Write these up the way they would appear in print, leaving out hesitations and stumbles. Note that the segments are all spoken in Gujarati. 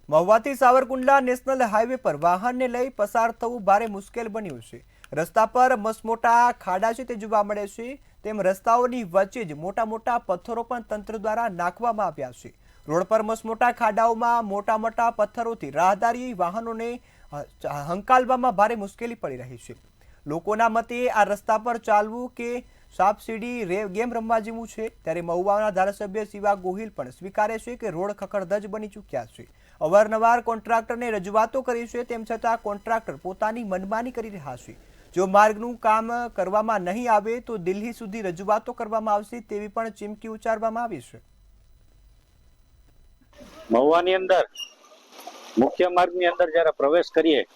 મહુવાથી સાવરકુંડલા નેશનલ હાઈવે પર વાહનને લઈ પસાર થવું ભારે મુશ્કેલ બન્યું છે। રસ્તા પર મસમોટા ખાડા છે તે જોવા મળે છે। તેમ રસ્તાઓની વચ્ચે જ મોટા મોટા પથ્થરો પણ તંત્ર દ્વારા નાખવામાં આવ્યા છે। રોડ પર મસમોટા ખાડાઓમાં મોટા મોટા પથ્થરોથી રાહદારી વાહનોને હંકાલવામાં ભારે મુશ્કેલી પડી રહી છે। લોકોના મતે આ રસ્તા પર ચાલવું કે સાપ સીડી ગેમ રમવા જેવું છે। ત્યારે મહુવાના ધારાસભ્ય શિવા ગોહિલ પણ સ્વીકારે છે કે રોડ ખખડધજ બની ચૂક્યા છે। અવારનવાર કોન્ટ્રાક્ટરને રજૂઆતો કરી છે, તેમ છતાં કોન્ટ્રાક્ટર પોતાની મનમાની કરી રહ્યા છે। જો માર્ગનું કામ કરવામાં નહીં આવે તો દિલ્હી સુધી રજૂઆતો કરવામાં આવશે તેવી પણ ચીમકી ઉચ્ચારવામાં આવી છે। મહુવાની અંદર મુખ્ય માર્ગની અંદર જ્યારે પ્રવેશ કરીએ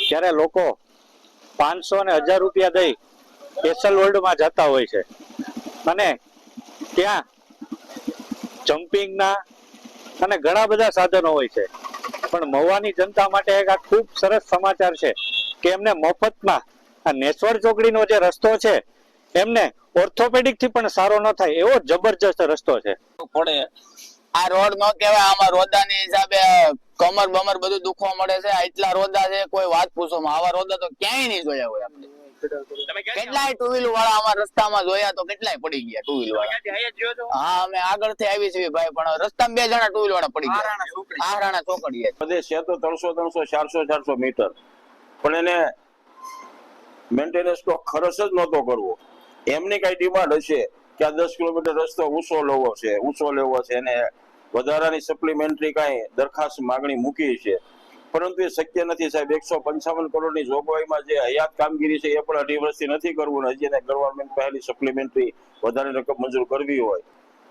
ત્યારે લોકો 500 અને 1000 રૂપિયા દઈ સ્પેશિયલ વર્લ્ડમાં જતા હોય છે અને ત્યાં જમ્પિંગના અને ઘણા બધા સાધનો હોય છે। પણ મહુવાની જનતા માટે એક આ ખૂબ સરસ સમાચાર છે કે એમને મફતમાં આ નેસવર ચોકડીનો જે રસ્તો છે એમને ઓર્થોપેડિક થી પણ સારો ન થાય એવો જબરજસ્ત રસ્તો છે। પડે આ રોડ નો કહેવાય, આમાં રોદાની હિસાબે કમર બમર બધું દુખવા મળે છે। એટલા રોદા છે કોઈ વાત પૂછો માં, આવા રોદા તો ક્યાંય નહીં જોયા હોય આપણે। કેટલાય ટુ વ્હીલ વાળા અમારા રસ્તામાં જોયા તો કેટલાય પડી ગયા ટુ વ્હીલ વાળા। હા, અમે આગળથી આવી છીએ ભાઈ, પણ રસ્તામાં 2 જણા ટુ વ્હીલ વાળા પડી ગયા। આહરાણા ચોકડીએ પ્રદેશ છે તો 300 400 મીટર, પણ એને મેન્ટેનન્સ નો ખર્ચ જ નહોતો કરવો। એમની કઈ ડિમાન્ડ હશે કે આ 10 કિલોમીટર રસ્તો ઊંચો લેવો છે એને વધારાની સપ્લિમેન્ટરી કઈ દરખાસ્ત માંગણી મૂકી છે, પરંતુ એ શક્ય નથી સાહેબ। 155 કરોડની જોગવાઈમાં જે હયાત કામગીરી છે એ પણ 2.5 વર્ષથી નથી કરવું। હજી એને ગવર્મેન્ટ પહેલી સપ્લિમેન્ટરી વધારે રકમ મંજૂર કરવી હોય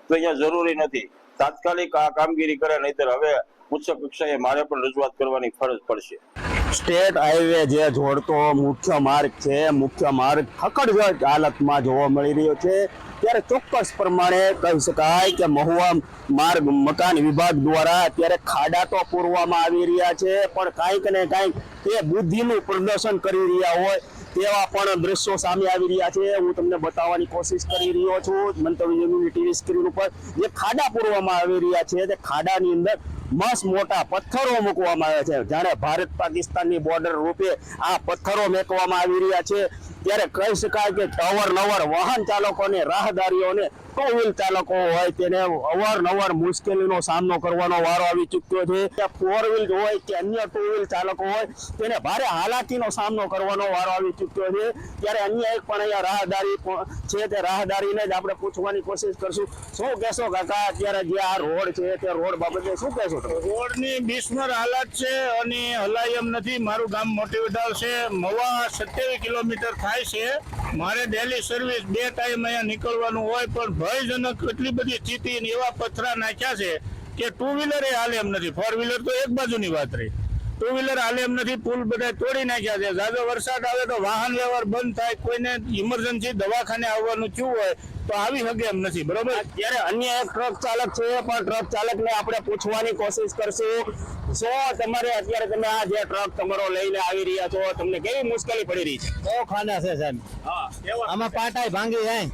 તો અહીંયા જરૂરી નથી, તાત્કાલિક આ કામગીરી કરે, નહીતર હવે ઉચ્ચ કક્ષાએ મારે પણ રજૂઆત કરવાની ફરજ પડશે। સ્ટેટ હાઈવે જે જોડતો મુખ્ય માર્ગ છે, મુખ્ય માર્ગ ખખડધજ હાલતમાં જોવા મળી રહ્યો છે। ત્યારે ચોક્કસ પ્રમાણે કહી શકાય કે મહુવા માર્ગ મકાન વિભાગ દ્વારા અત્યારે ખાડા તો પૂરવામાં આવી રહ્યા છે, પણ કાંઈક ને કાંઈક એ બુદ્ધિનું પ્રદર્શન કરી રહ્યા હોય તેવા પણ દ્રશ્યો સામે આવી રહ્યા છે। હું તમને બતાવવાની કોશિશ કરી રહ્યો છું મંતવ્ય ટીવી સ્ક્રીન ઉપર જે ખાડા પૂરવામાં આવી રહ્યા છે, તે ખાડાની અંદર મસ્ત મોટા પથ્થરો મૂકવામાં આવ્યા છે, જાણે ભારત પાકિસ્તાનની બોર્ડર રૂપે આ પથ્થરો મેકવામાં આવી રહ્યા છે। ત્યારે કહી શકાય કે અવારનવાર વાહન ચાલકોને રાહદારીઓને ટુ વ્હીલ ચાલકો હોય તેને અવારનવાર મુશ્કેલીનો સામનો કરવાનો વારો આવી ચૂક્યો છે। 4 વ્હીલ હોય કે અન્ય ટુ વ્હીલ ચાલકો હોય તેને ભારે હાલાકીનો સામનો કરવાનો વારો આવી ચૂક્યો છે। ત્યારે અન્ય એક પણ અહીંયા રાહદારી છે, તે રાહદારીને જ આપણે પૂછવાની કોશિશ કરશું। શું કહેશો કાકા, અત્યારે જે આ રોડ છે તે રોડ બાબતે શું કહેશો? રોડની બિસ્મર હાલત છે અને હલાય એમ નથી। મારું ગામ મોટી વડાલ છે, મહુવા 27 કિલોમીટર થાય છે। મારે ડેલી સર્વિસ 2 ટાઈમ અહીંયા નીકળવાનું હોય, પણ ભયજનક એટલી બધી સ્થિતિ એવા પથરા નાખ્યા છે કે ટુ વ્હીલર એ હાલે એમ નથી। 4 વ્હીલર તો એક બાજુની વાત રહી, ટુ વ્હીલર હાલે એમ નથી। પુલ બધા તોડી નાખ્યા છે। જાજો વરસાદ આવે તો વાહન વ્યવહાર બંધ થાય, કોઈને ઇમરજન્સી દવાખાને આવવાનું થયું હોય તો આવી શકે એમ નથી, બરોબર। ત્યારે અન્ય એક ટ્રક ચાલક છે, પણ ટ્રક ચાલકને આપણે પૂછવાની કોશિશ કરશું। શું તમારે અત્યારે તમે આ જે ટ્રક તમારો લઈને આવી રહ્યા છો, તમને કેવી મુશ્કેલી પડી રહી છે? બહુ ખાના છે સાહેબ, આમાં પાટા ભાંગી જાય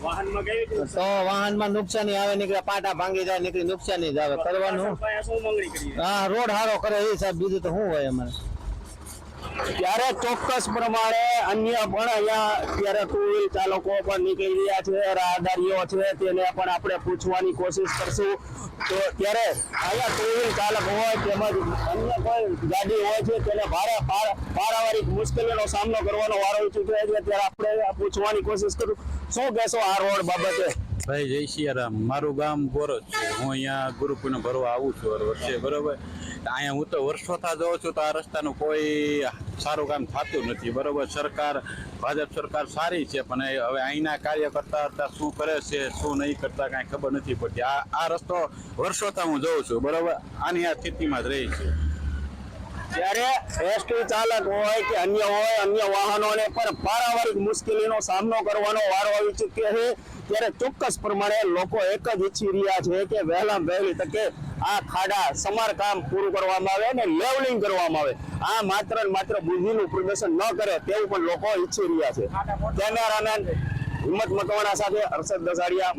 વાહનમાં કેવી તો વાહનમાં નુકસાની આવે, નીકળે પાટા ભાંગી જાય, નીકળી નુકસાની જ આવે। કરવાનું હા, રોડ હારો કરે એ સાહેબ, બીજું તો શું હોય અમારે। ત્યારે ચોક્કસ પ્રમાણે અન્ય પણ અહીંયા અત્યારે ટુ વ્હીલ ચાલકો પણ નીકળી રહ્યા છે, રાહદારીઓ છે, તેને પણ આપણે પૂછવાની કોશિશ કરશું। તો ત્યારે અહીંયા ટુ વ્હીલ ચાલક હોય તેમજ અન્ય કોઈ ગાડી હોય છે તેને ભારે પારાવારિક મુશ્કેલીનો સામનો કરવાનો વારો આવી ચૂક્યો છે। ત્યારે આપણે પૂછવાની કોશિશ કરું, શું કહેશો આ રોડ બાબતે? ભાઈ જય સિયારામ, મારું ગામ ગોરજ છે। હું અહીંયા ગુરુપૂર્ણિમા ભરવા આવું છું હર વર્ષે, બરોબર। અહીંયા હું તો વર્ષોથી જોઉં છું તો આ રસ્તાનું કોઈ સારું કામ થતું નથી, બરોબર। સરકાર ભાજપ સરકાર સારી છે, પણ હવે અહીંના કાર્યકર્તા હતા શું કરે છે શું નહીં કરતા કાંઈ ખબર નથી પડતી। આ રસ્તો વર્ષોથી હું જોઉં છું, બરોબર। આની આ સ્થિતિમાં જ રહી છે। ત્યારે એસટી ચાલક હોય કે અન્ય વાહનોને પણ પારાવારિક મુશ્કેલીનો સામનો કરવાનો વારો આવી ચૂક્યો છે। ત્યારે ચોક્કસ પ્રમાણે લોકો એક જ ઈચ્છી રહ્યા છે કે વહેલામાં વહેલી તકે આ ખાડા સમારકામ પૂરું કરવામાં આવે અને લેવલિંગ કરવામાં આવે। આ માત્ર બુદ્ધિનું પ્રદર્શન ન કરે તેવું પણ લોકો ઈચ્છી રહ્યા છે। કેમેરામેન હિંમત મકવાણા સાથે હર્ષદ દસાડિયા।